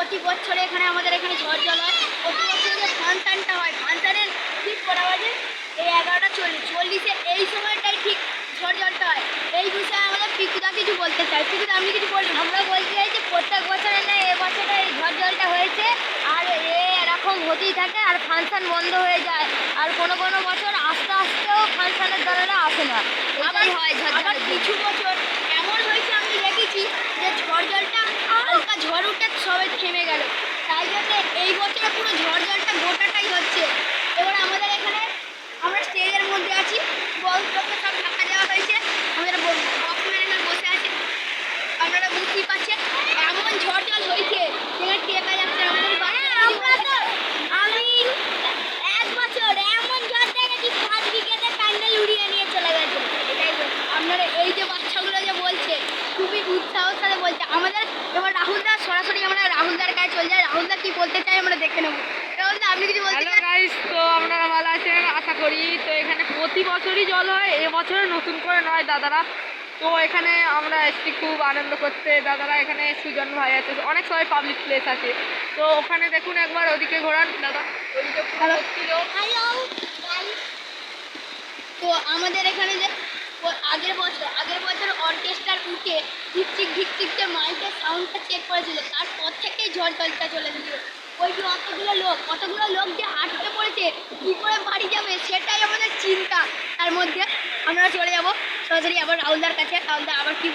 প্রতি বছরে আমাদের এখানে ঝড় জল হয়। প্রতি বছরে যে ফাংশনটা হয়, ফাংশনের ঠিক কটা বাজে, এই 11:40 এই সময়টাই ঠিক ঝড় জলটা হয়। এই বিষয়ে আমাদের পিকুদা কিছু বলতে চাই। পিকুদা, আপনি কিছু বলবেন? আমরা বলতে চাই যে প্রত্যেক বছরে না এবছরে এই ঝড় জলটা হয়েছে, আর এরকম হতেই থাকে, আর ফাংশন বন্ধ হয়ে যায়। আর কোনো কোনো বছর আস্তে আস্তেও ফাংশনের দ্বারা আসে না, এটাই হয় ঝড় আবার জলের কিছু বছর এমন হয়েছে, আমি দেখেছি যে ঝড় জলটা হালকা ঝড় উঠে সবাই থেমে গেল। তাই জন্য এই বছরে পুরো ঝড় জলটা গোটাটাই হচ্ছে। এবার আমাদের এখানে আমরা স্টেজের মধ্যে আছি, বক্সটাকে সব ঢাকা দেওয়া হয়েছে, আমাদের বক্স ম্যানেজার বসে আছে, আপনারা বুঝতেই পারছেন। এমন ঝড় জল হয়েছে যেখানে টেকা যাচ্ছে না। আমাদের আমরা তো আমি এক বছর এমন ঝড় দেখেছি 5 বিঘেতে প্যান্ডেল উড়িয়ে নিয়ে চলে গেছে। এটাই বলছি, আপনারা এই যে বাচ্চাগুলো যে বলছে, খুবই উৎসাহর সাথে বলছে। আমাদের এবার রাহুলদা, সরাসরি আমরা রাহুলদার কাছে চলে যাই। রাহুলদা কি বলতে চাই আমরা দেখে নেব। রাহুলদা, আপনি কিছু বলতে হ্যালো চান? গাইস, তো আপনারা ভালো আছেন আশা করি। তো এখানে প্রতি বছরই জল হয়, এবছরে নতুন করে নয় দাদারা। তো এখানে আমরা এসছি খুব আনন্দ করতে। দাদারা এখানে সুজন ভাই আছে, অনেক সবাই পাবলিক প্লেস আছে। তো ওখানে দেখুন একবার, ওদিকে ঘোরান দাদা, ওদিকে পুরো ছিল। হ্যালো তো আমাদের এখানে যে আগের বছর অর্কেস্ট্রার উঠে ঢিকচিক ঢিকচিক যে মাইকের সাউন্ডটা চেক করেছিল, তারপর থেকেই ঝড় জলটা চলে গেছিল। ওই যে কতগুলো লোক যে আটকে পড়েছে, কী করে বাড়ি যাবে সেটাই আমাদের চিন্তা। তার মধ্যে আমরা চলে যাব সরাসরি আবার রাহুলদার কাছে। রাহুলদা আবার কি